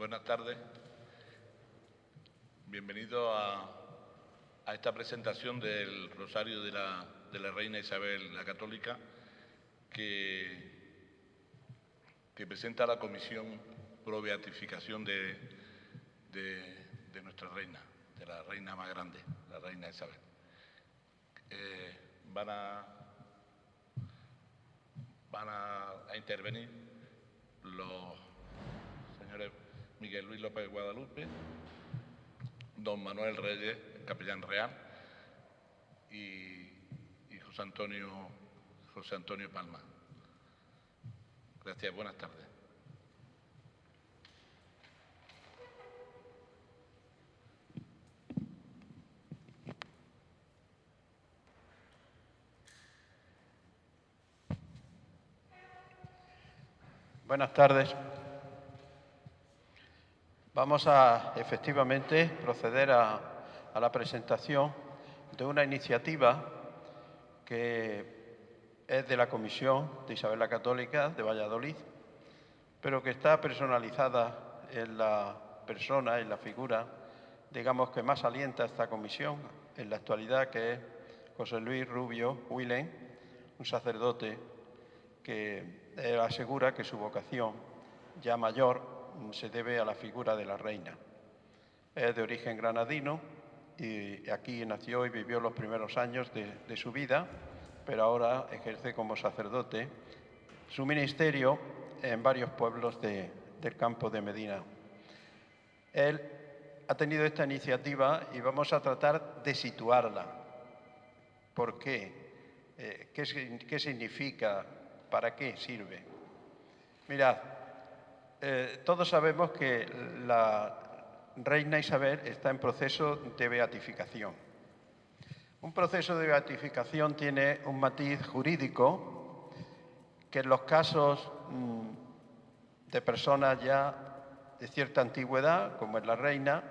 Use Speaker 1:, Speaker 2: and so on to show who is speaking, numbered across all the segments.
Speaker 1: Buenas tardes. Bienvenido a esta presentación del Rosario de la Reina Isabel la Católica que presenta la Comisión pro beatificación de nuestra reina, de la reina más grande, la Reina Isabel. Van a intervenir los señores Miguel Luis López Guadalupe, don Manuel Reyes, capellán real, y José Antonio Palma. Gracias, buenas tardes.
Speaker 2: Buenas tardes. Vamos a efectivamente proceder a la presentación de una iniciativa que es de la Comisión de Isabel la Católica de Valladolid, pero que está personalizada en la persona, en la figura, digamos, que más alienta esta comisión en la actualidad, que es José Luis Rubio Wilén, un sacerdote que asegura que su vocación ya mayor se debe a la figura de la reina. Es de origen granadino y aquí nació y vivió los primeros años de su vida, pero ahora ejerce como sacerdote su ministerio en varios pueblos del campo de Medina. Él ha tenido esta iniciativa y vamos a tratar de situarla. ¿Por qué? ¿Qué significa? ¿Para qué sirve? Mirad, todos sabemos que la reina Isabel está en proceso de beatificación. Un proceso de beatificación tiene un matiz jurídico que en los casos de personas ya de cierta antigüedad, como es la reina,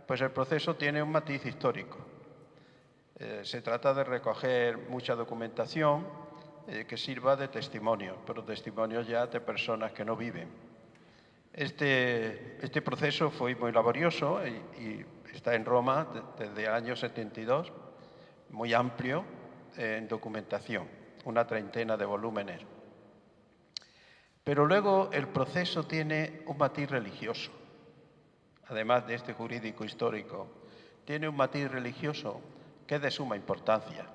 Speaker 2: pues el proceso tiene un matiz histórico. Se trata de recoger mucha documentación que sirva de testimonio, pero testimonios ya de personas que no viven. Este proceso fue muy laborioso y está en Roma desde el año 72, muy amplio en documentación, una treintena de volúmenes. Pero luego el proceso tiene un matiz religioso, además de este jurídico histórico, tiene un matiz religioso que es de suma importancia,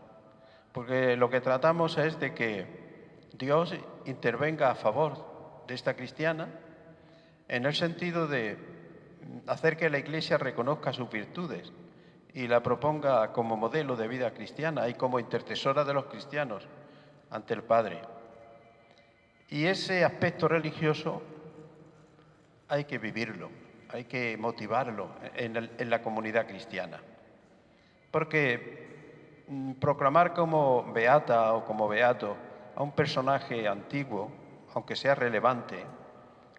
Speaker 2: porque lo que tratamos es de que Dios intervenga a favor de esta cristiana en el sentido de hacer que la Iglesia reconozca sus virtudes y la proponga como modelo de vida cristiana y como intercesora de los cristianos ante el Padre. Y ese aspecto religioso hay que vivirlo, hay que motivarlo en la comunidad cristiana. Porque proclamar como beata o como beato a un personaje antiguo, aunque sea relevante,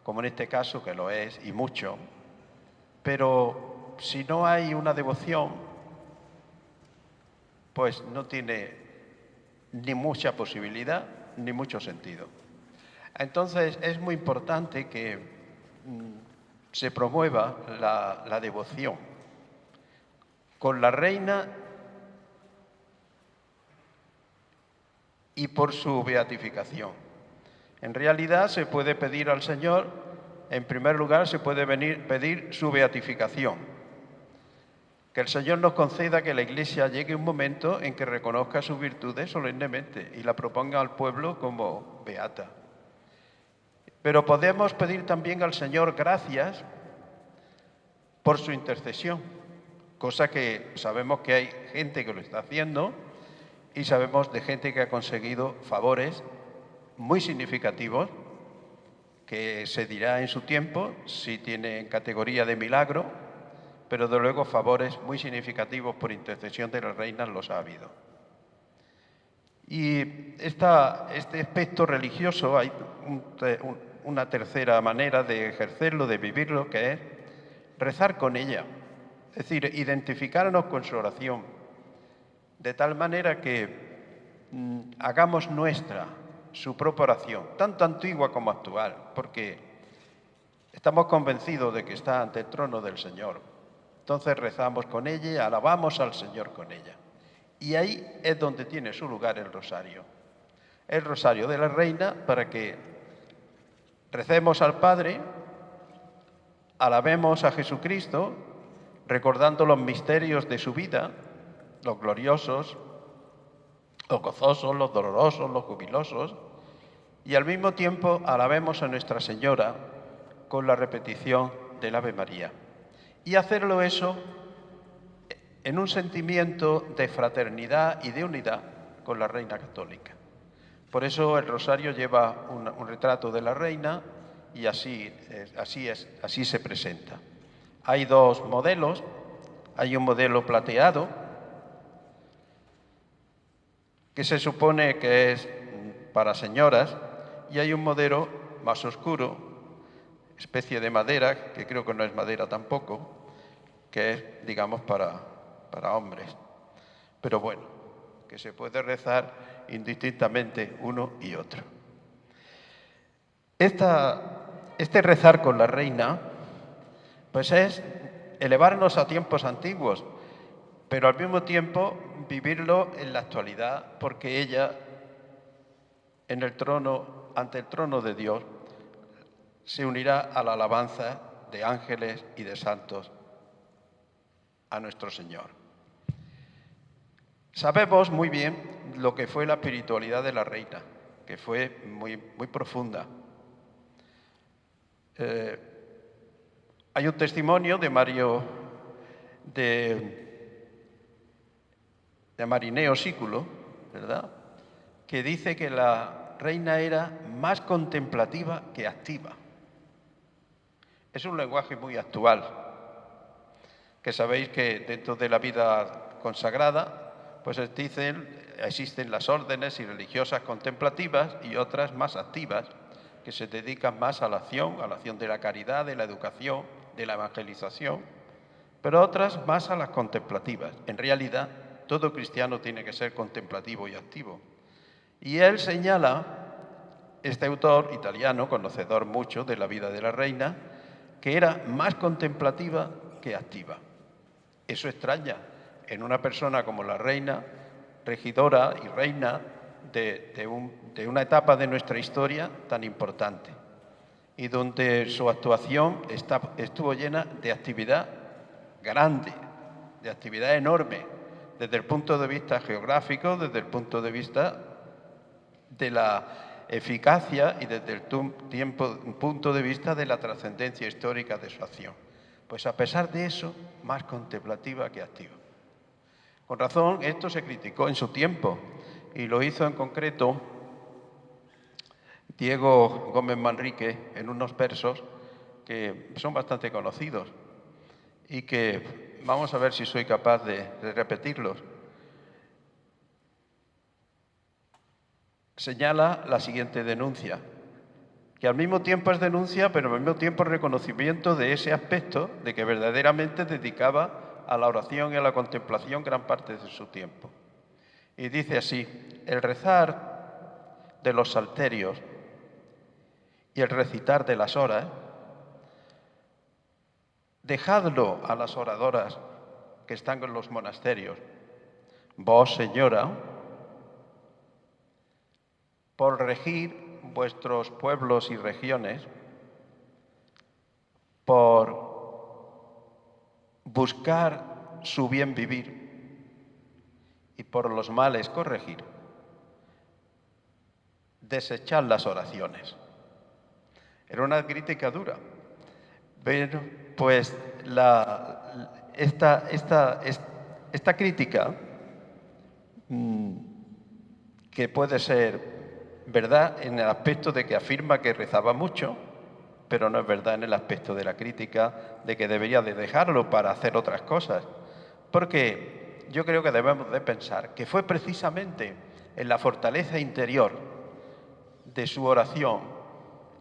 Speaker 2: como en este caso que lo es y mucho, pero si no hay una devoción, pues no tiene ni mucha posibilidad ni mucho sentido. Entonces es muy importante que se promueva la devoción con la reina y por su beatificación. En realidad se puede pedir al Señor, en primer lugar se puede pedir su beatificación. Que el Señor nos conceda que la Iglesia llegue un momento en que reconozca sus virtudes solemnemente y la proponga al pueblo como beata. Pero podemos pedir también al Señor gracias por su intercesión, cosa que sabemos que hay gente que lo está haciendo y sabemos de gente que ha conseguido favores muy significativos, que se dirá en su tiempo si tienen categoría de milagro, pero de luego favores muy significativos por intercesión de la reina los ha habido. Y este aspecto religioso, hay una tercera manera de ejercerlo, de vivirlo, que es rezar con ella, es decir, identificarnos con su oración, de tal manera que hagamos nuestra su propia oración, tanto antigua como actual, porque Estamos convencidos de que está ante el trono del Señor. Entonces rezamos con ella y alabamos al Señor con ella. Y ahí es donde tiene su lugar el rosario. El rosario de la Reina para que recemos al Padre, alabemos a Jesucristo, recordando los misterios de su vida, los gloriosos, los gozosos, los dolorosos, los jubilosos, y al mismo tiempo alabemos a Nuestra Señora con la repetición del Ave María. Y hacerlo eso en un sentimiento de fraternidad y de unidad con la Reina Católica. Por eso el rosario lleva un retrato de la Reina y así se presenta. Hay dos modelos, hay un modelo plateado, que se supone que es para señoras, y hay un modelo más oscuro, especie de madera, que creo que no es madera tampoco, que es, digamos, para hombres. Pero bueno, que se puede rezar indistintamente uno y otro. Este rezar con la Reina, pues es elevarnos a tiempos antiguos, pero al mismo tiempo vivirlo en la actualidad, porque ella, en el trono, ante el trono de Dios, se unirá a la alabanza de ángeles y de santos a nuestro Señor. Sabemos muy bien lo que fue la espiritualidad de la Reina, que fue muy profunda. Hay un testimonio de Marineo Sículo, ¿verdad?, que dice que la Reina era más contemplativa que activa. Es un lenguaje muy actual, que sabéis que dentro de la vida consagrada, pues existen las órdenes y religiosas contemplativas y otras más activas, que se dedican más a la acción de la caridad, de la educación, de la evangelización, pero otras más a las contemplativas. En realidad, todo cristiano tiene que ser contemplativo y activo. Y él señala, este autor italiano, conocedor mucho de la vida de la Reina, que era más contemplativa que activa. Eso extraña en una persona como la Reina, regidora y reina de una etapa de nuestra historia tan importante, y donde su actuación estuvo llena de actividad grande, de actividad enorme, desde el punto de vista geográfico, desde el punto de vista de la eficacia y desde el punto de vista de la trascendencia histórica de su acción. Pues a pesar de eso, más contemplativa que activa. Con razón, esto se criticó en su tiempo y lo hizo en concreto Diego Gómez Manrique en unos versos que son bastante conocidos y que vamos a ver si soy capaz de repetirlos. Señala la siguiente denuncia, que al mismo tiempo es denuncia, pero al mismo tiempo es reconocimiento de ese aspecto de que verdaderamente dedicaba a la oración y a la contemplación gran parte de su tiempo. Y dice así: el rezar de los salterios y el recitar de las horas, dejadlo a las oradoras que están en los monasterios. Vos, señora, por regir vuestros pueblos y regiones, por buscar su bien vivir y por los males corregir, desechad las oraciones. Era una crítica dura, pero pues esta crítica, que puede ser verdad en el aspecto de que afirma que rezaba mucho, pero no es verdad en el aspecto de la crítica de que debería de dejarlo para hacer otras cosas. Porque yo creo que debemos de pensar que fue precisamente en la fortaleza interior de su oración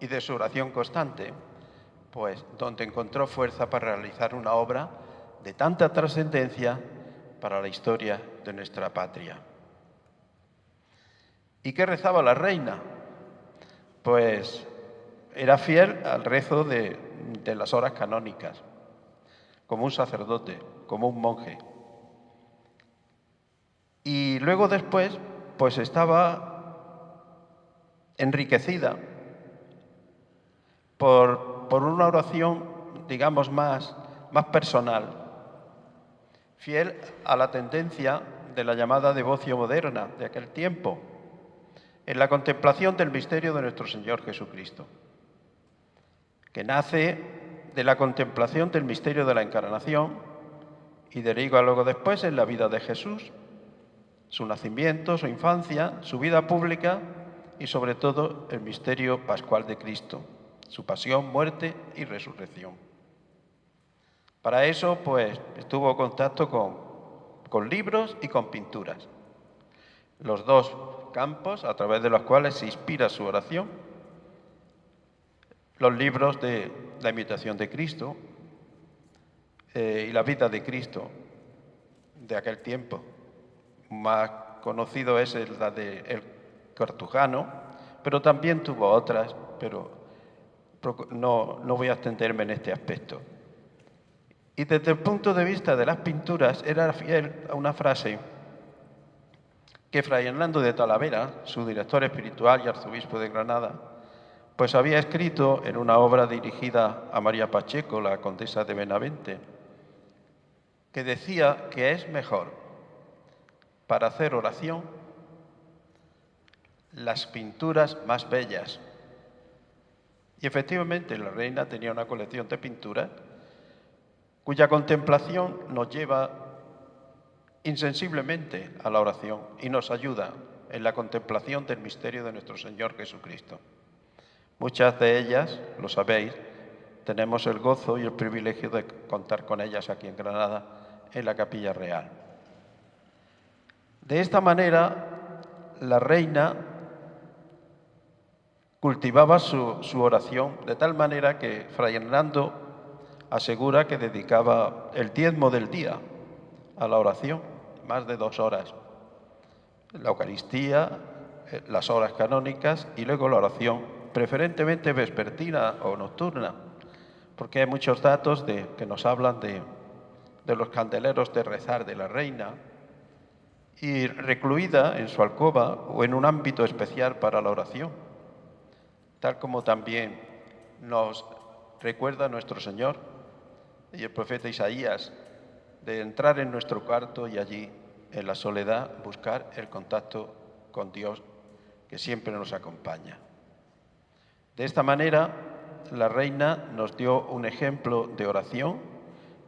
Speaker 2: y de su oración constante, pues donde encontró fuerza para realizar una obra de tanta trascendencia para la historia de nuestra patria. ¿Y qué rezaba la Reina? Pues era fiel al rezo de de las horas canónicas, como un sacerdote, como un monje. Y luego después, pues estaba enriquecida por una oración, digamos, más personal, fiel a la tendencia de la llamada devoción moderna de aquel tiempo, en la contemplación del misterio de nuestro Señor Jesucristo, que nace de la contemplación del misterio de la Encarnación y deriva luego después en la vida de Jesús, su nacimiento, su infancia, su vida pública y sobre todo el misterio pascual de Cristo, su pasión, muerte y resurrección. Para eso, pues, estuvo en contacto con libros y con pinturas, los dos campos a través de los cuales se inspira su oración. Los libros de la imitación de Cristo y la vida de Cristo de aquel tiempo. Más conocido es la de El Cartujano, pero también tuvo otras, pero no voy a extenderme en este aspecto. Y desde el punto de vista de las pinturas, era fiel a una frase que Fray Hernando de Talavera, su director espiritual y arzobispo de Granada, pues había escrito en una obra dirigida a María Pacheco, la condesa de Benavente, que decía que es mejor para hacer oración las pinturas más bellas. Y efectivamente la reina tenía una colección de pinturas cuya contemplación nos lleva insensiblemente a la oración y nos ayuda en la contemplación del misterio de nuestro Señor Jesucristo. Muchas de ellas, lo sabéis, tenemos el gozo y el privilegio de contar con ellas aquí en Granada, en la Capilla Real. De esta manera, la reina cultivaba su oración de tal manera que Fray Hernando asegura que dedicaba el diezmo del día a la oración, más de 2 horas. La Eucaristía, las horas canónicas y luego la oración, preferentemente vespertina o nocturna, porque hay muchos datos que nos hablan de los candeleros de rezar de la reina, y recluida en su alcoba o en un ámbito especial para la oración, tal como también nos recuerda nuestro Señor y el profeta Isaías, de entrar en nuestro cuarto y allí, en la soledad, buscar el contacto con Dios que siempre nos acompaña. De esta manera, la reina nos dio un ejemplo de oración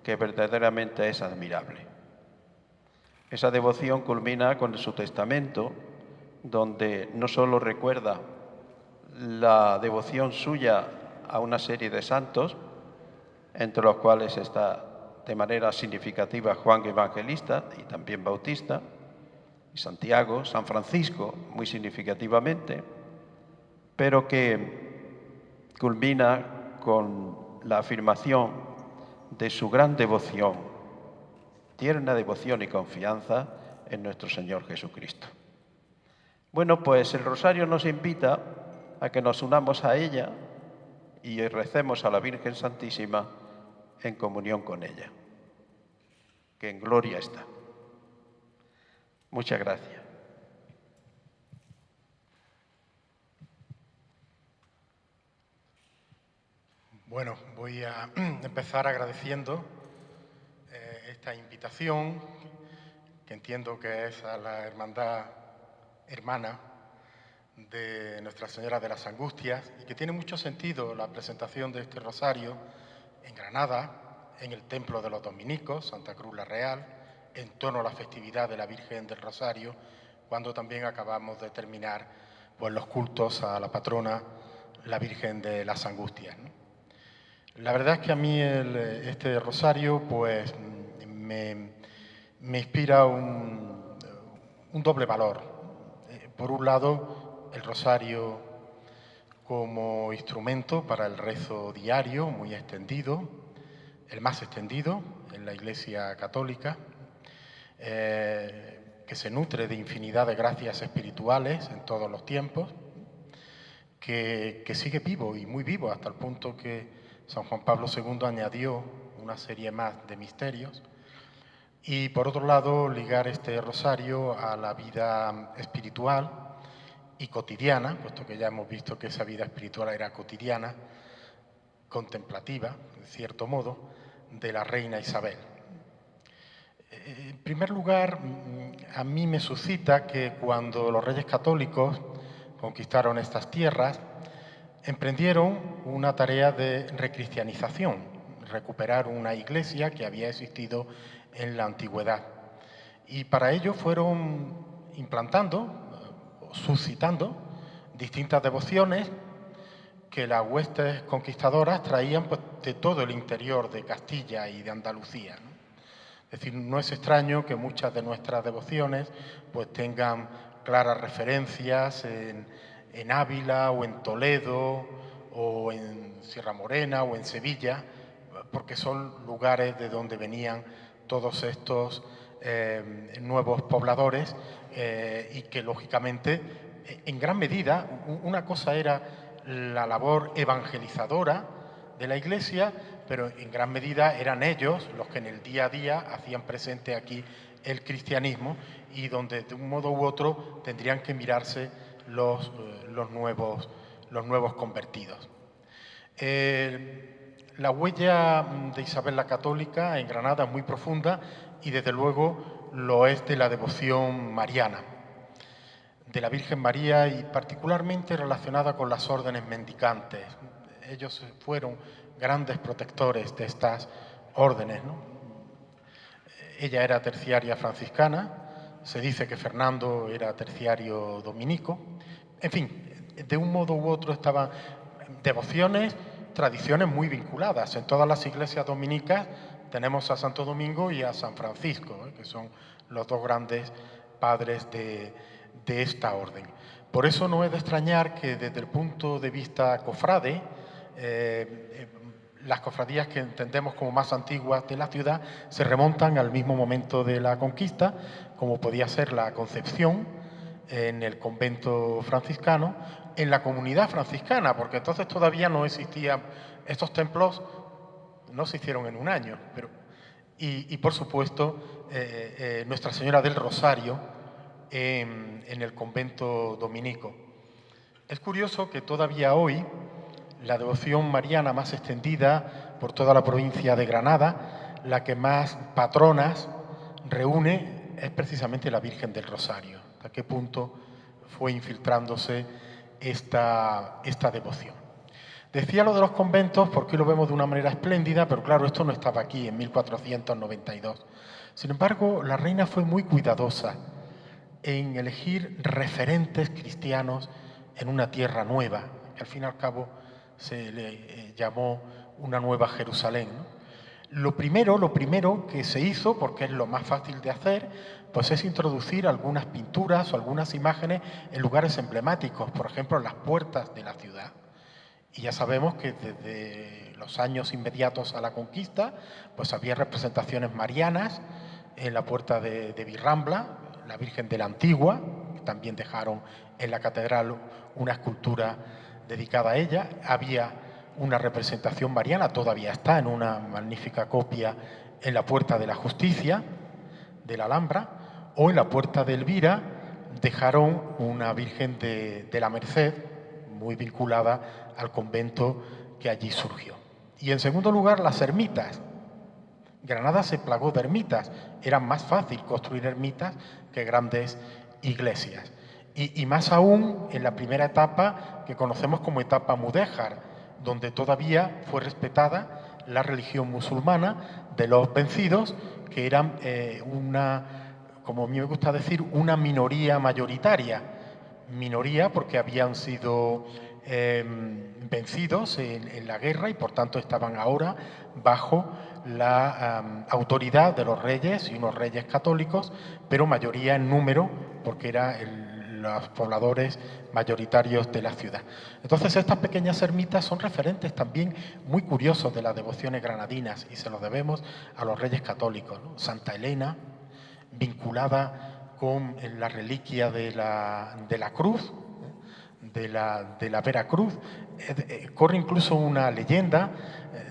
Speaker 2: que verdaderamente es admirable. Esa devoción culmina con su testamento, donde no solo recuerda la devoción suya a una serie de santos, entre los cuales está de manera significativa Juan Evangelista y también Bautista, y Santiago, San Francisco, muy significativamente, pero que culmina con la afirmación de su gran devoción, tierna devoción y confianza en nuestro Señor Jesucristo. Bueno, pues el rosario nos invita a que nos unamos a ella y recemos a la Virgen Santísima en comunión con ella, que en gloria está. Muchas gracias.
Speaker 3: Bueno, voy a empezar agradeciendo esta invitación, que entiendo que es a la hermandad hermana de Nuestra Señora de las Angustias, y que tiene mucho sentido la presentación de este rosario en Granada, en el Templo de los Dominicos, Santa Cruz la Real, en torno a la festividad de la Virgen del Rosario, cuando también acabamos de terminar pues, los cultos a la patrona, la Virgen de las Angustias, ¿no? La verdad es que a mí este rosario pues me inspira un doble valor. Por un lado, el rosario como instrumento para el rezo diario, muy extendido, el más extendido en la Iglesia Católica, que se nutre de infinidad de gracias espirituales en todos los tiempos, que sigue vivo y muy vivo hasta el punto que San Juan Pablo II añadió una serie más de misterios. Y por otro lado, ligar este rosario a la vida espiritual y cotidiana, puesto que ya hemos visto que esa vida espiritual era cotidiana, contemplativa, en cierto modo, de la reina Isabel. En primer lugar, a mí me suscita que cuando los reyes católicos conquistaron estas tierras, emprendieron una tarea de recristianización, recuperar una iglesia que había existido en la antigüedad. Y para ello fueron implantando, suscitando distintas devociones que las huestes conquistadoras traían pues, de todo el interior de Castilla y de Andalucía, ¿no? Es decir, no es extraño que muchas de nuestras devociones pues, tengan claras referencias en Ávila o en Toledo o en Sierra Morena o en Sevilla, porque son lugares de donde venían todos estos nuevos pobladores y que, lógicamente, en gran medida, una cosa era la labor evangelizadora de la Iglesia, pero en gran medida eran ellos los que en el día a día hacían presente aquí el cristianismo y donde de un modo u otro tendrían que mirarse los nuevos convertidos. La huella de Isabel la Católica en Granada es muy profunda y desde luego lo es de la devoción mariana, de la Virgen María y particularmente relacionada con las órdenes mendicantes. Ellos fueron grandes protectores de estas órdenes, ¿no? Ella era terciaria franciscana, se dice que Fernando era terciario dominico. En fin, de un modo u otro estaban devociones, tradiciones muy vinculadas. En todas las iglesias dominicas tenemos a Santo Domingo y a San Francisco, que son los dos grandes padres de esta orden. Por eso no es de extrañar que desde el punto de vista cofrade, las cofradías que entendemos como más antiguas de la ciudad se remontan al mismo momento de la conquista, como podía ser la Concepción en el convento franciscano, en la comunidad franciscana, porque entonces todavía no existían, estos templos no se hicieron en un año, y por supuesto Nuestra Señora del Rosario en el convento dominico. Es curioso que todavía hoy la devoción mariana más extendida por toda la provincia de Granada, la que más patronas reúne, es precisamente la Virgen del Rosario. ¿Hasta qué punto fue infiltrándose esta devoción? Decía lo de los conventos porque hoy lo vemos de una manera espléndida, pero claro, esto no estaba aquí en 1492. Sin embargo, la reina fue muy cuidadosa en elegir referentes cristianos en una tierra nueva, que al fin y al cabo se le llamó una nueva Jerusalén, ¿no? Lo primero que se hizo, porque es lo más fácil de hacer, pues es introducir algunas pinturas o algunas imágenes en lugares emblemáticos, por ejemplo, en las puertas de la ciudad. Y ya sabemos que desde los años inmediatos a la conquista, pues había representaciones marianas en la puerta de Virrambla, la Virgen de la Antigua, que también dejaron en la catedral una escultura dedicada a ella. Había una representación mariana, todavía está en una magnífica copia en la Puerta de la Justicia de la Alhambra, o en la Puerta de Elvira dejaron una Virgen de la Merced, muy vinculada al convento que allí surgió. Y en segundo lugar, las ermitas. Granada se plagó de ermitas, era más fácil construir ermitas que grandes iglesias. Y más aún en la primera etapa que conocemos como etapa mudéjar, donde todavía fue respetada la religión musulmana de los vencidos, que eran como a mí me gusta decir, una minoría mayoritaria. Minoría porque habían sido vencidos en la guerra y por tanto estaban ahora bajo la autoridad de los reyes y unos reyes católicos, pero mayoría en número porque eran los pobladores mayoritarios de la ciudad. Entonces estas pequeñas ermitas son referentes también muy curiosos de las devociones granadinas y se los debemos a los reyes católicos, ¿no? Santa Elena, vinculada con la reliquia de la cruz, de la Veracruz. Corre incluso una leyenda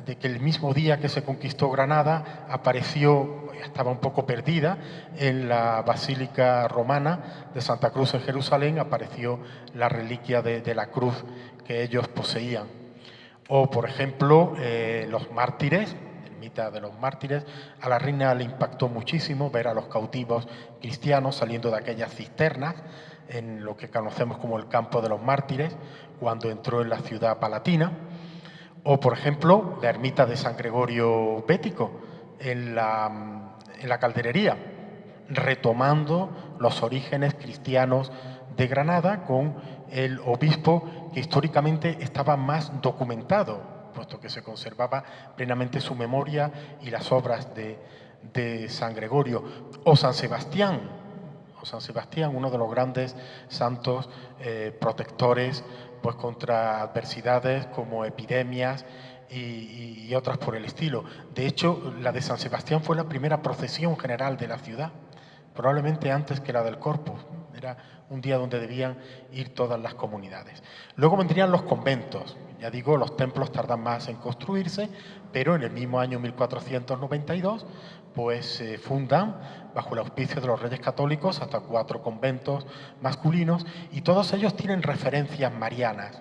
Speaker 3: de que el mismo día que se conquistó Granada apareció, estaba un poco perdida, en la Basílica Romana de Santa Cruz en Jerusalén, apareció la reliquia de la cruz que ellos poseían. O, por ejemplo, los mártires, ermita de los mártires. A la reina le impactó muchísimo ver a los cautivos cristianos saliendo de aquellas cisternas en lo que conocemos como el campo de los mártires, cuando entró en la ciudad palatina. O, por ejemplo, la ermita de San Gregorio Bético en la Calderería, retomando los orígenes cristianos de Granada con el obispo que históricamente estaba más documentado, puesto que se conservaba plenamente su memoria y las obras de San Gregorio. O San Sebastián, uno de los grandes santos protectores pues, contra adversidades como epidemias y otras por el estilo. De hecho, la de San Sebastián fue la primera procesión general de la ciudad, probablemente antes que la del Corpus. Era un día donde debían ir todas las comunidades. Luego vendrían los conventos. Ya digo, los templos tardan más en construirse, pero en el mismo año 1492 pues se fundan, bajo el auspicio de los Reyes Católicos, hasta 4 conventos masculinos, y todos ellos tienen referencias marianas.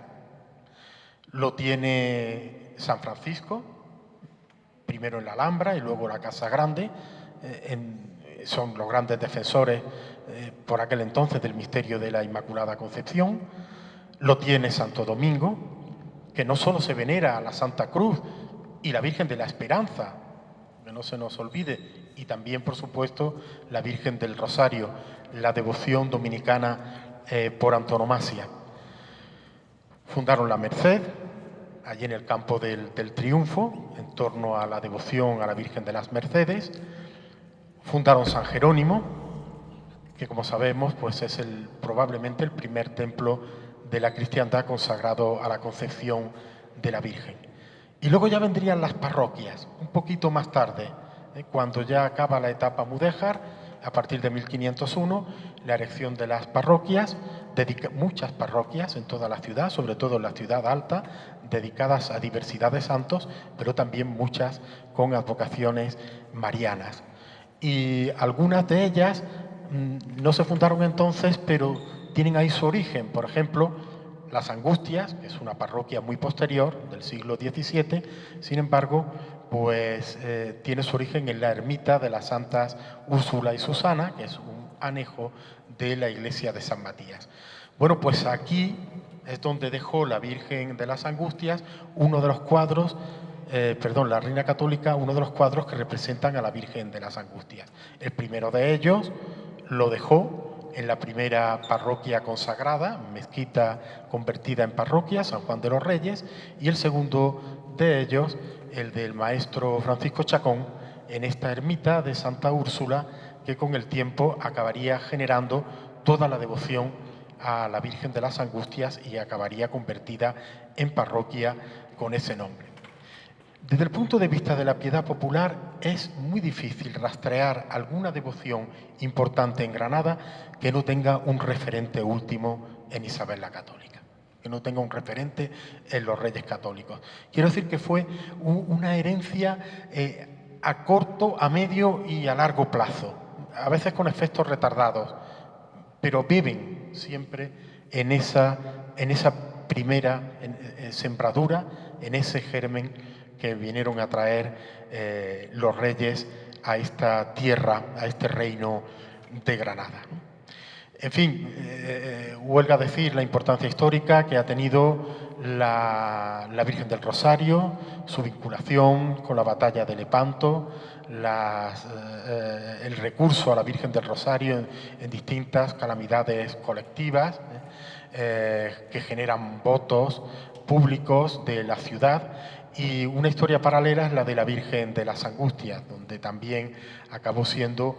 Speaker 3: Lo tiene San Francisco, primero en la Alhambra y luego la Casa Grande, son los grandes defensores por aquel entonces del misterio de la Inmaculada Concepción. Lo tiene Santo Domingo, que no solo se venera a la Santa Cruz y la Virgen de la Esperanza, que no se nos olvide, y también, por supuesto, la Virgen del Rosario, la devoción dominicana por antonomasia. Fundaron la Merced, allí en el campo del Triunfo, en torno a la devoción a la Virgen de las Mercedes. Fundaron San Jerónimo, que como sabemos pues es probablemente el primer templo de la cristiandad consagrado a la Concepción de la Virgen. Y luego ya vendrían las parroquias, un poquito más tarde, cuando ya acaba la etapa mudéjar, a partir de 1501, la erección de las parroquias, muchas parroquias en toda la ciudad, sobre todo en la ciudad alta, dedicadas a diversidad de santos, pero también muchas con advocaciones marianas. Y algunas de ellas no se fundaron entonces, pero tienen ahí su origen. Por ejemplo, Las Angustias, que es una parroquia muy posterior, del siglo XVII, sin embargo, pues tiene su origen en la ermita de las santas Úrsula y Susana, que es un anejo de la iglesia de San Matías. Bueno, pues aquí es donde dejó la Virgen de las Angustias uno de los cuadros, la Reina Católica, uno de los cuadros que representan a la Virgen de las Angustias. El primero de ellos lo dejó en la primera parroquia consagrada, mezquita convertida en parroquia, San Juan de los Reyes, y el segundo de ellos, el del maestro Francisco Chacón, en esta ermita de Santa Úrsula, que con el tiempo acabaría generando toda la devoción a la Virgen de las Angustias y acabaría convertida en parroquia con ese nombre. Desde el punto de vista de la piedad popular, es muy difícil rastrear alguna devoción importante en Granada que no tenga un referente último en Isabel la Católica, que no tenga un referente en los Reyes Católicos. Quiero decir que fue una herencia a corto, a medio y a largo plazo, a veces con efectos retardados, pero viven siempre en esa primera sembradura, en ese germen que vinieron a traer los reyes a esta tierra, a este reino de Granada. En fin, huelga decir la importancia histórica que ha tenido la Virgen del Rosario, su vinculación con la batalla de Lepanto, el recurso a la Virgen del Rosario en distintas calamidades colectivas que generan votos públicos de la ciudad. Y una historia paralela es la de la Virgen de las Angustias, donde también acabó siendo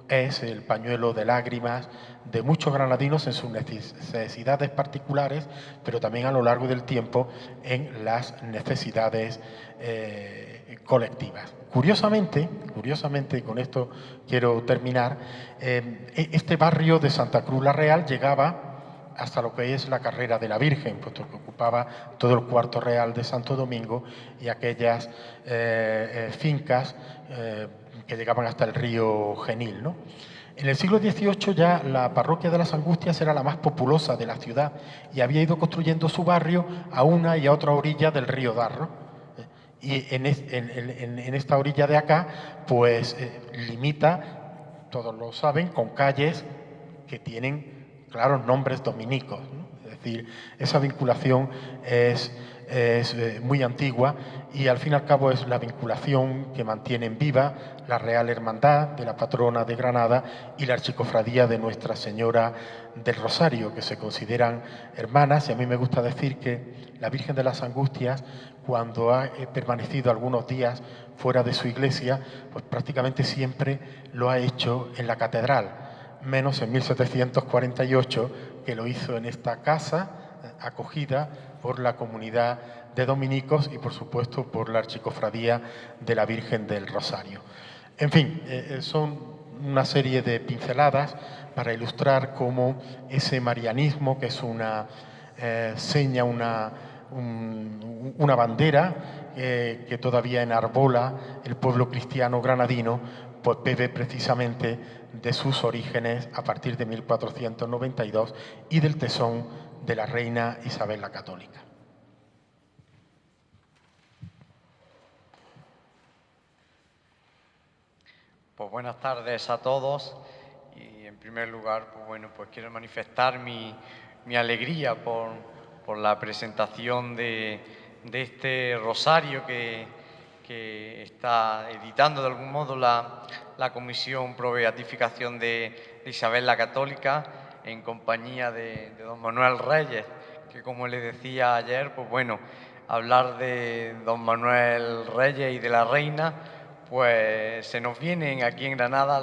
Speaker 3: el pañuelo de lágrimas de muchos granadinos en sus necesidades particulares, pero también a lo largo del tiempo en las necesidades colectivas. Curiosamente, y con esto quiero terminar, este barrio de Santa Cruz la Real llegaba hasta lo que es la Carrera de la Virgen, puesto que ocupaba todo el cuarto real de Santo Domingo y aquellas fincas que llegaban hasta el río Genil, ¿no? En el siglo XVIII ya la parroquia de las Angustias era la más populosa de la ciudad y había ido construyendo su barrio a una y a otra orilla del río Darro. Y en esta orilla de acá, pues limita, todos lo saben, con calles que tienen claros nombres dominicos, ¿no? Es decir, esa vinculación es muy antigua y al fin y al cabo es la vinculación que mantienen viva la Real Hermandad de la Patrona de Granada y la Archicofradía de Nuestra Señora del Rosario, que se consideran hermanas. Y a mí me gusta decir que la Virgen de las Angustias, cuando ha permanecido algunos días fuera de su iglesia, pues prácticamente siempre lo ha hecho en la catedral, menos en 1748, que lo hizo en esta casa acogida por la comunidad de dominicos y, por supuesto, por la Archicofradía de la Virgen del Rosario. En fin, son una serie de pinceladas para ilustrar cómo ese marianismo, que es una seña, una bandera que todavía enarbola el pueblo cristiano granadino, pues bebe precisamente de sus orígenes a partir de 1492 y del tesón de la reina Isabel la Católica.
Speaker 4: Pues buenas tardes a todos y en primer lugar, pues quiero manifestar mi alegría por la presentación de este rosario que está editando de algún modo la Comisión Pro Beatificación de Isabel la Católica en compañía de don Manuel Reyes, que como le decía ayer, pues bueno, hablar de don Manuel Reyes y de la reina, pues se nos vienen aquí en Granada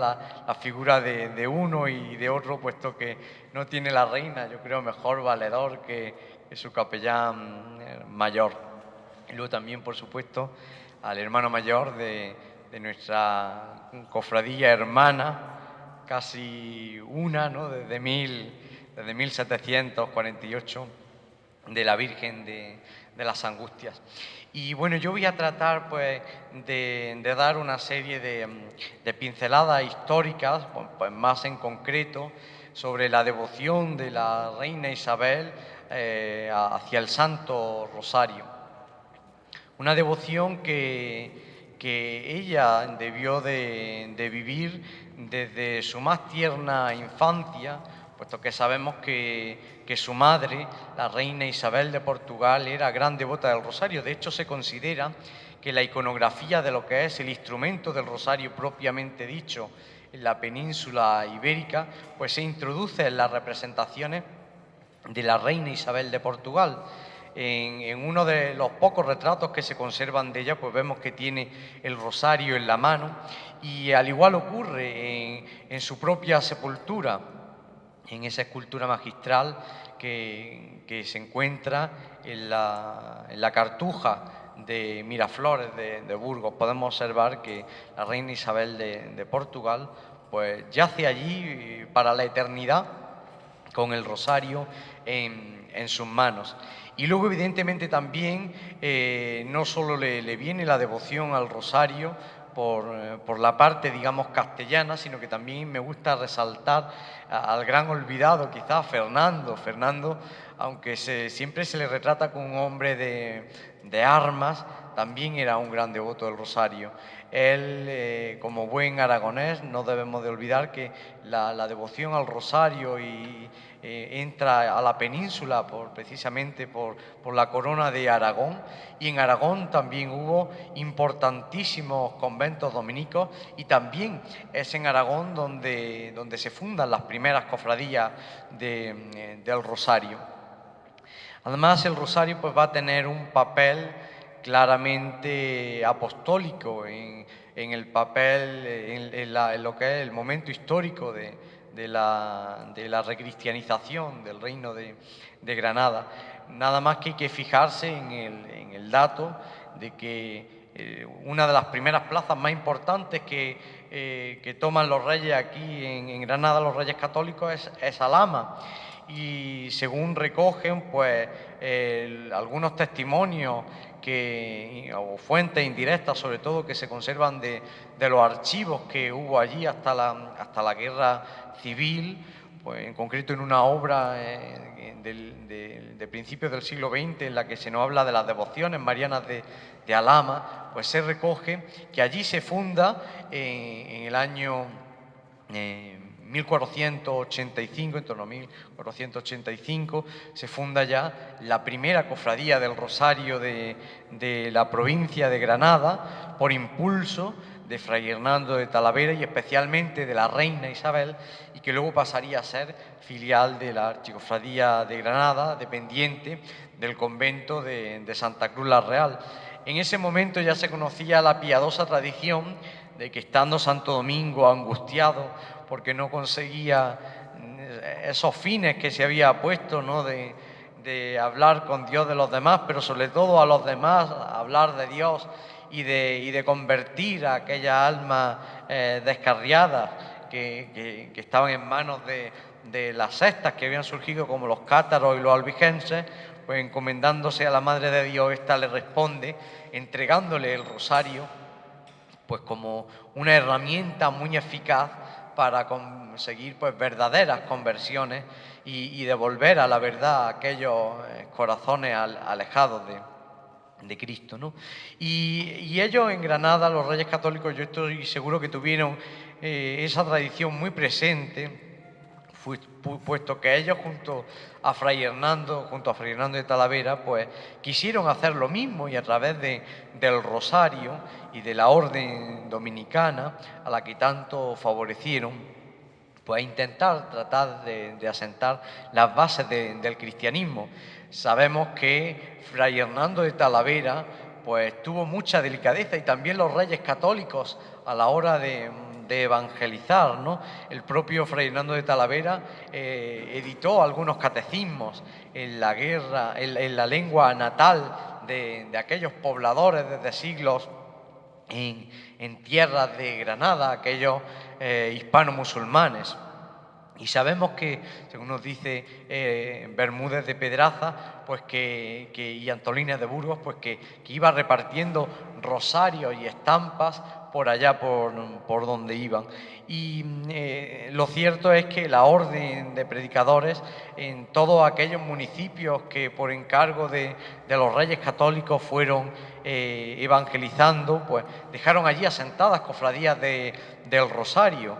Speaker 4: la figura de uno y de otro, puesto que no tiene la reina, yo creo, mejor valedor que su capellán mayor. Y luego también, por supuesto, al hermano mayor de nuestra cofradía hermana, casi una, ¿no? Desde 1748, de la Virgen de las Angustias. Y bueno, yo voy a tratar pues de dar una serie de pinceladas históricas, pues más en concreto, sobre la devoción de la reina Isabel hacia el Santo Rosario. Una devoción que ella debió de vivir desde su más tierna infancia, puesto que sabemos que su madre, la reina Isabel de Portugal, era gran devota del rosario. De hecho, se considera que la iconografía de lo que es el instrumento del rosario propiamente dicho en la península ibérica, pues se introduce en las representaciones de la reina Isabel de Portugal. En uno de los pocos retratos que se conservan de ella, pues vemos que tiene el rosario en la mano, y al igual ocurre en su propia sepultura, en esa escultura magistral que se encuentra en la Cartuja de Miraflores de Burgos. Podemos observar que la reina Isabel de Portugal pues yace allí para la eternidad con el rosario en sus manos. Y luego, evidentemente, también no solo le viene la devoción al rosario por la parte, digamos, castellana, sino que también me gusta resaltar al gran olvidado, quizás, Fernando. Fernando, aunque siempre se le retrata como un hombre de armas, también era un gran devoto del rosario. Él, como buen aragonés, no debemos de olvidar que la devoción al rosario entra a la península precisamente por la corona de Aragón, y en Aragón también hubo importantísimos conventos dominicos, y también es en Aragón donde se fundan las primeras cofradías del rosario. Además, el rosario pues va a tener un papel claramente apostólico en el papel, en lo que es el momento histórico de la recristianización del reino de Granada. Nada más que hay que fijarse en el dato de que una de las primeras plazas más importantes que toman los reyes aquí en Granada, los reyes católicos, es Alhama. y según recogen pues algunos testimonios o fuentes indirectas sobre todo que se conservan de los archivos que hubo allí hasta la guerra civil, pues en concreto en una obra de principios del siglo XX en la que se nos habla de las devociones marianas de Alhama, pues se recoge que allí se funda en el año 1485, en torno a 1485, se funda ya la primera cofradía del Rosario de la provincia de Granada, por impulso de Fray Hernando de Talavera y especialmente de la reina Isabel, y que luego pasaría a ser filial de la Archicofradía de Granada, dependiente del convento de Santa Cruz la Real. En ese momento ya se conocía la piadosa tradición de que, estando Santo Domingo angustiado porque no conseguía esos fines que se había puesto, ¿no?, de hablar con Dios de los demás, pero sobre todo a los demás, hablar de Dios y de convertir a aquellas almas descarriadas que estaban en manos de las sectas que habían surgido, como los cátaros y los albigenses, pues encomendándose a la Madre de Dios, ésta le responde entregándole el rosario pues como una herramienta muy eficaz para conseguir pues verdaderas conversiones y devolver a la verdad a aquellos corazones alejados de Cristo, ¿no? Y ellos en Granada, los Reyes Católicos, yo estoy seguro que tuvieron esa tradición muy presente, puesto que ellos junto a Fray Hernando de Talavera, pues quisieron hacer lo mismo, y a través del rosario y de la orden dominicana, a la que tanto favorecieron, pues intentar tratar de asentar las bases del cristianismo. Sabemos que Fray Hernando de Talavera pues tuvo mucha delicadeza, y también los Reyes Católicos a la hora de evangelizar, ¿no? El propio Fray Hernando de Talavera editó algunos catecismos en la lengua natal de aquellos pobladores desde siglos en tierras de Granada, aquellos hispano-musulmanes. Y sabemos que, según nos dice Bermúdez de Pedraza, pues y Antolínez de Burgos, pues que iba repartiendo rosarios y estampas por allá por donde iban. Y lo cierto es que la orden de predicadores en todos aquellos municipios que por encargo de los Reyes Católicos fueron evangelizando, pues dejaron allí asentadas cofradías del Rosario.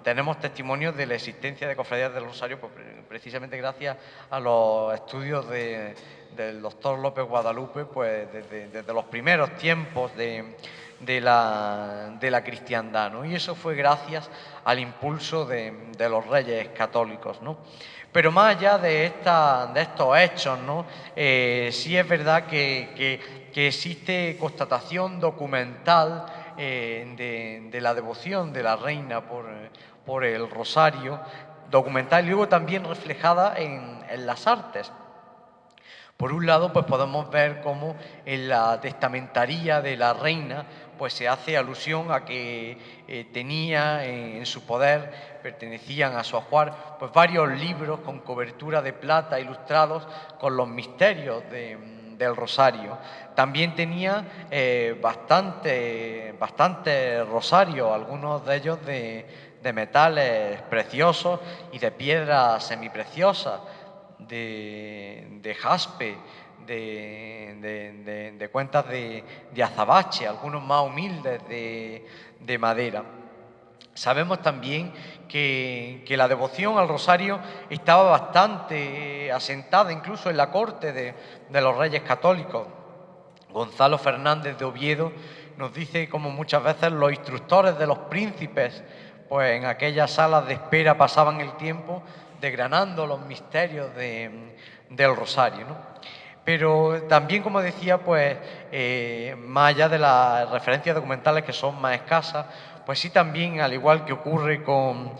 Speaker 4: Tenemos testimonios de la existencia de cofradías del Rosario, pues precisamente gracias a los estudios del doctor López Guadalupe, pues desde los primeros tiempos de la cristiandad, ¿no? Y eso fue gracias al impulso de los Reyes Católicos, ¿no? Pero más allá de estos hechos, ¿no? Sí es verdad que existe constatación documental de la devoción de la reina por el rosario, documental y luego también reflejada en las artes. Por un lado, pues podemos ver cómo en la testamentaría de la reina pues se hace alusión a que tenía en su poder, pertenecían a su ajuar, pues varios libros con cobertura de plata ilustrados con los misterios del rosario. También tenía bastante rosarios, algunos de ellos de metales preciosos y de piedras semipreciosas, de jaspe, de cuentas de azabache, algunos más humildes de madera. Sabemos también que la devoción al rosario estaba bastante asentada incluso en la corte de los Reyes Católicos. Gonzalo Fernández de Oviedo nos dice como muchas veces los instructores de los príncipes, pues en aquellas salas de espera pasaban el tiempo desgranando los misterios del rosario, ¿no? Pero también, como decía, pues más allá de las referencias documentales que son más escasas, pues sí también, al igual que ocurre con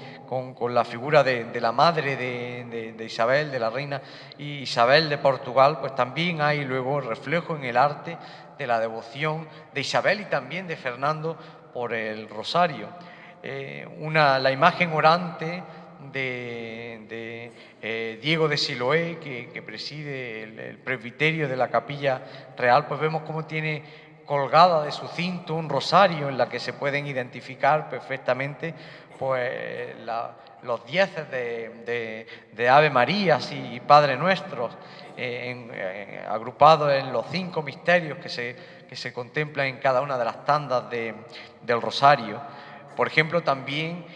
Speaker 4: la figura de la madre de Isabel, de la reina Isabel de Portugal, pues también hay luego reflejo en el arte de la devoción de Isabel y también de Fernando por el rosario. La imagen orante de Diego de Siloé, que preside el presbiterio de la Capilla Real, pues vemos cómo tiene colgada de su cinto un rosario en la que se pueden identificar perfectamente pues los dieces de Ave Marías y Padre Nuestros, agrupados en los 5 misterios que se contemplan en cada una de las tandas del rosario. Por ejemplo, también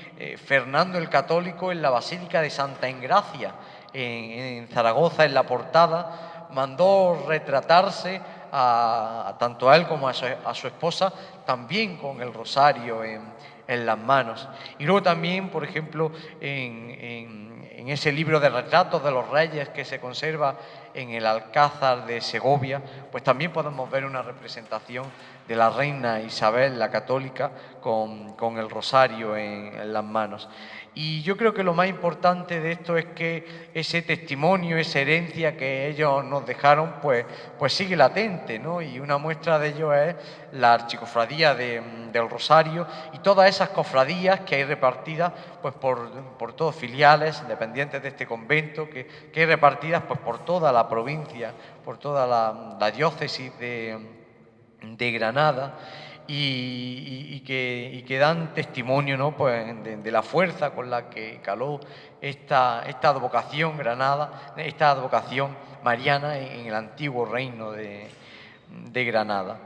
Speaker 4: Fernando el Católico en la Basílica de Santa Engracia, en Zaragoza, en la portada, mandó retratarse tanto a él como a su esposa, también con el rosario en las manos. Y luego también, por ejemplo, en ese libro de retratos de los reyes que se conserva en el Alcázar de Segovia, pues también podemos ver una representación de la reina Isabel la Católica con el rosario en las manos. Y yo creo que lo más importante de esto es que ese testimonio, esa herencia que ellos nos dejaron, pues sigue latente, ¿no? Y una muestra de ello es la Archicofradía del Rosario y todas esas cofradías que hay repartidas pues por todos filiales, dependientes de este convento, que hay repartidas pues por toda la provincia, por toda la diócesis de Granada. Y que dan testimonio, ¿no? Pues de la fuerza con la que caló esta advocación Granada, esta advocación mariana en el antiguo reino de Granada.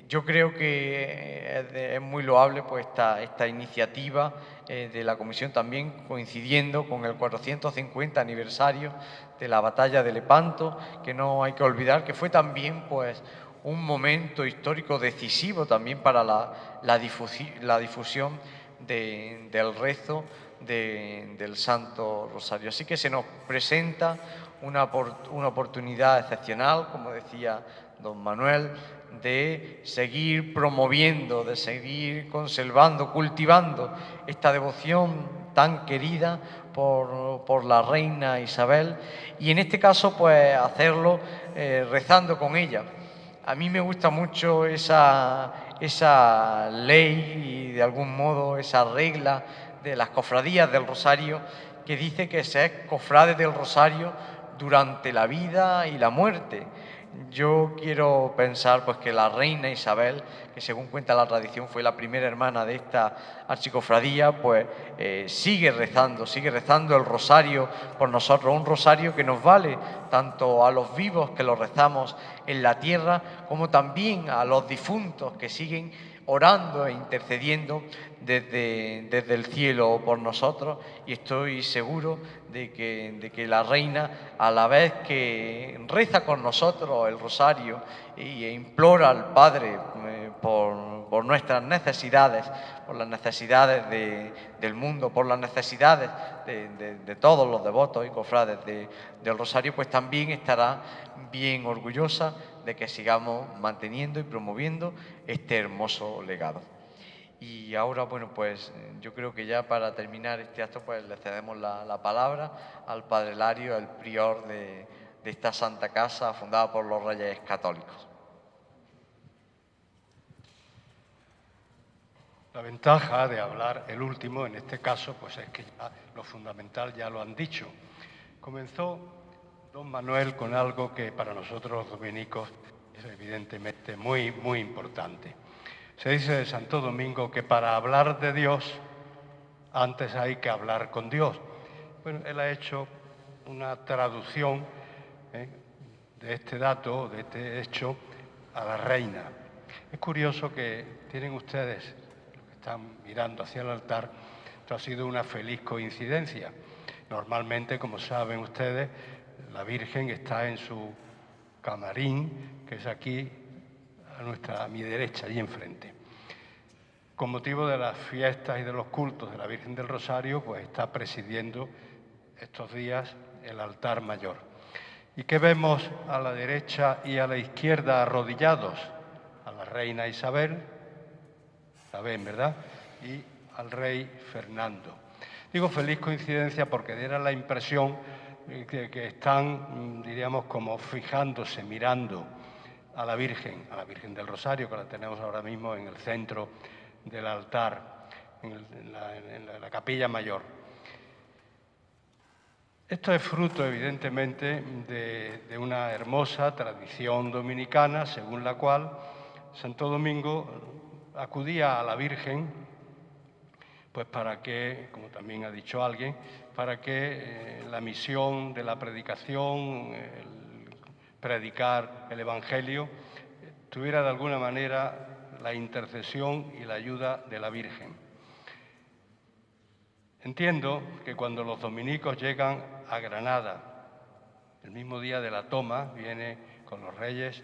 Speaker 4: Yo creo que es muy loable pues esta iniciativa de la Comisión, también coincidiendo con el 450 aniversario de la batalla de Lepanto, que no hay que olvidar que fue también pues un momento histórico decisivo también para la difusión del rezo del Santo Rosario. Así que se nos presenta una oportunidad excepcional, como decía don Manuel, de seguir promoviendo, de seguir conservando, cultivando esta devoción tan querida por la reina Isabel, y en este caso pues hacerlo rezando con ella. A mí me gusta mucho esa ley y de algún modo esa regla de las cofradías del Rosario, que dice que se es cofrade del Rosario durante la vida y la muerte. Yo quiero pensar pues que la reina Isabel, que según cuenta la tradición fue la primera hermana de esta archicofradía, pues sigue rezando el rosario por nosotros, un rosario que nos vale tanto a los vivos que lo rezamos en la tierra, como también a los difuntos que siguen orando e intercediendo desde el cielo por nosotros, y estoy seguro de que la reina, a la vez que reza con nosotros el rosario e implora al Padre por nuestras necesidades, por las necesidades del mundo, por las necesidades de todos los devotos y cofrades del rosario, pues también estará bien orgullosa de que sigamos manteniendo y promoviendo este hermoso legado. Y ahora, bueno, pues yo creo que ya para terminar este acto, pues le cedemos la palabra al Padre Lario, el prior de esta Santa Casa fundada por los Reyes Católicos.
Speaker 5: La ventaja de hablar el último, en este caso, pues es que ya lo fundamental ya lo han dicho. Comenzó don Manuel con algo que para nosotros los dominicos es evidentemente muy, muy importante. Se dice de Santo Domingo que para hablar de Dios, antes hay que hablar con Dios. Bueno, él ha hecho una traducción de este dato, de este hecho, a la reina. Es curioso que tienen ustedes, los que están mirando hacia el altar, esto ha sido una feliz coincidencia. Normalmente, como saben ustedes, la Virgen está en su camarín, que es aquí a mi derecha, allí enfrente. Con motivo de las fiestas y de los cultos de la Virgen del Rosario, pues está presidiendo estos días el altar mayor. ¿Y qué vemos a la derecha y a la izquierda arrodillados? A la reina Isabel, la ven, ¿verdad? Y al rey Fernando. Digo feliz coincidencia porque diera la impresión que están, diríamos, como fijándose, mirando a la Virgen del Rosario, que la tenemos ahora mismo en el centro del altar, en la capilla mayor. Esto es fruto, evidentemente, de una hermosa tradición dominicana, según la cual Santo Domingo acudía a la Virgen, pues para que, como también ha dicho alguien, para que la misión de la predicación, el predicar el Evangelio, tuviera de alguna manera la intercesión y la ayuda de la Virgen. Entiendo que cuando los dominicos llegan a Granada, el mismo día de la toma, viene con los reyes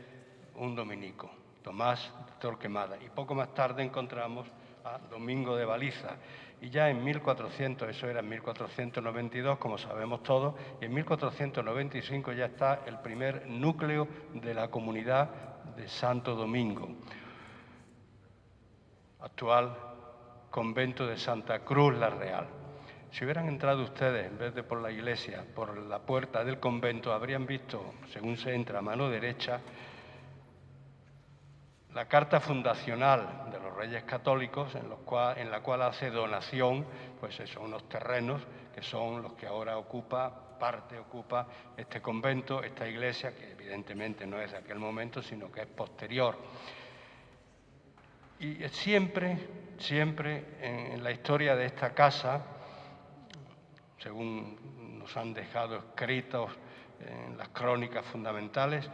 Speaker 5: un dominico, Tomás de Torquemada, y poco más tarde encontramos a Domingo de Baliza. Y ya en 1400, eso era en 1492, como sabemos todos, y en 1495 ya está el primer núcleo de la comunidad de Santo Domingo, actual convento de Santa Cruz la Real. Si hubieran entrado ustedes, en vez de por la iglesia, por la puerta del convento, habrían visto, según se entra a mano derecha, la carta fundacional de los Reyes Católicos, en la cual hace donación, pues eso, unos terrenos que son los que ahora ocupa este convento, esta iglesia, que evidentemente no es de aquel momento, sino que es posterior. Y siempre en la historia de esta casa, según nos han dejado escritos en las crónicas fundamentales,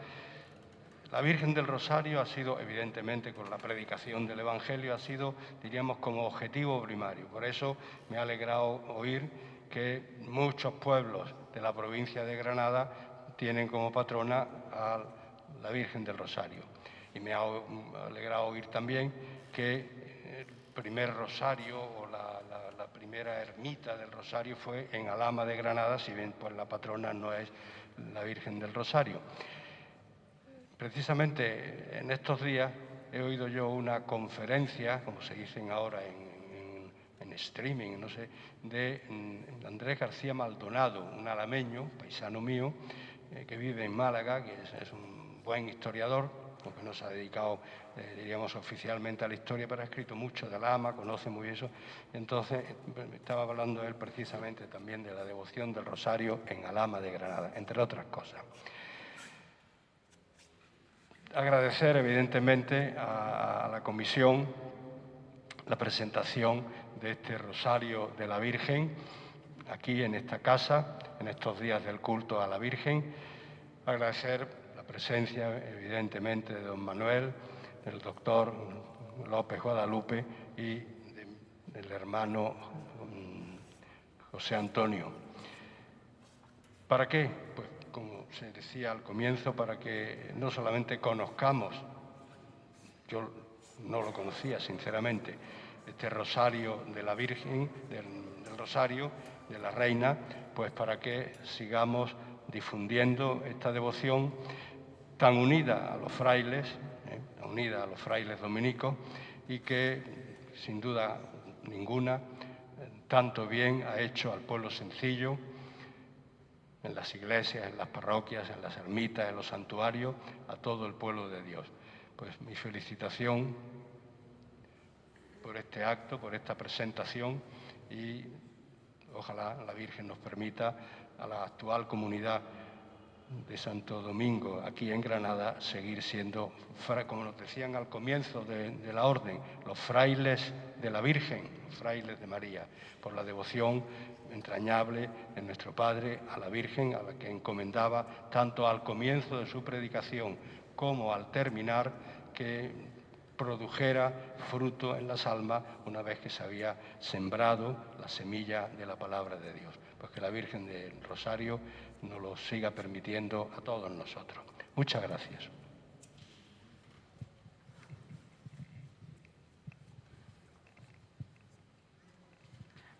Speaker 5: la Virgen del Rosario ha sido, evidentemente, con la predicación del Evangelio, ha sido, diríamos, como objetivo primario. Por eso me ha alegrado oír que muchos pueblos de la provincia de Granada tienen como patrona a la Virgen del Rosario. Y me ha alegrado oír también que el primer rosario o la primera ermita del Rosario fue en Alhama de Granada, si bien pues la patrona no es la Virgen del Rosario. Precisamente en estos días he oído yo una conferencia, como se dicen ahora en streaming, no sé, de Andrés García Maldonado, un alameño, paisano mío, que vive en Málaga, que es un buen historiador, aunque no se ha dedicado, diríamos, oficialmente a la historia, pero ha escrito mucho de Alhama, conoce muy bien eso. Entonces, estaba hablando él precisamente también de la devoción del Rosario en Alhama de Granada, entre otras cosas. Agradecer, evidentemente, a la comisión la presentación de este Rosario de la Virgen aquí en esta casa, en estos días del culto a la Virgen. Agradecer la presencia, evidentemente, de don Manuel, del doctor López Guadalupe y del hermano José Antonio. ¿Para qué? Pues, como se decía al comienzo, para que no solamente conozcamos, yo no lo conocía sinceramente, este Rosario de la Virgen, del Rosario de la Reina, pues para que sigamos difundiendo esta devoción tan unida a los frailes, dominicos, y que, sin duda ninguna, tanto bien ha hecho al pueblo sencillo, en las iglesias, en las parroquias, en las ermitas, en los santuarios, a todo el pueblo de Dios. Pues mi felicitación por este acto, por esta presentación, y ojalá la Virgen nos permita a la actual comunidad de Santo Domingo, aquí en Granada, seguir siendo, como nos decían al comienzo de la orden, los frailes de la Virgen, frailes de María, por la devoción entrañable de nuestro Padre a la Virgen, a la que encomendaba tanto al comienzo de su predicación como al terminar, que produjera fruto en las almas una vez que se había sembrado la semilla de la palabra de Dios. Pues que la Virgen del Rosario nos lo siga permitiendo a todos nosotros. Muchas gracias.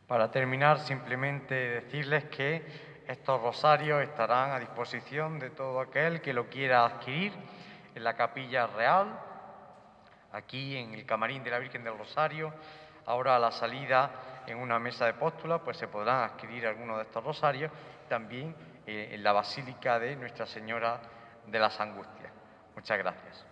Speaker 4: Para terminar, simplemente decirles que estos rosarios estarán a disposición de todo aquel que lo quiera adquirir en la Capilla Real, aquí en el Camarín de la Virgen del Rosario. Ahora a la salida, en una mesa de póstula, pues se podrán adquirir algunos de estos rosarios, también en la Basílica de Nuestra Señora de las Angustias. Muchas gracias.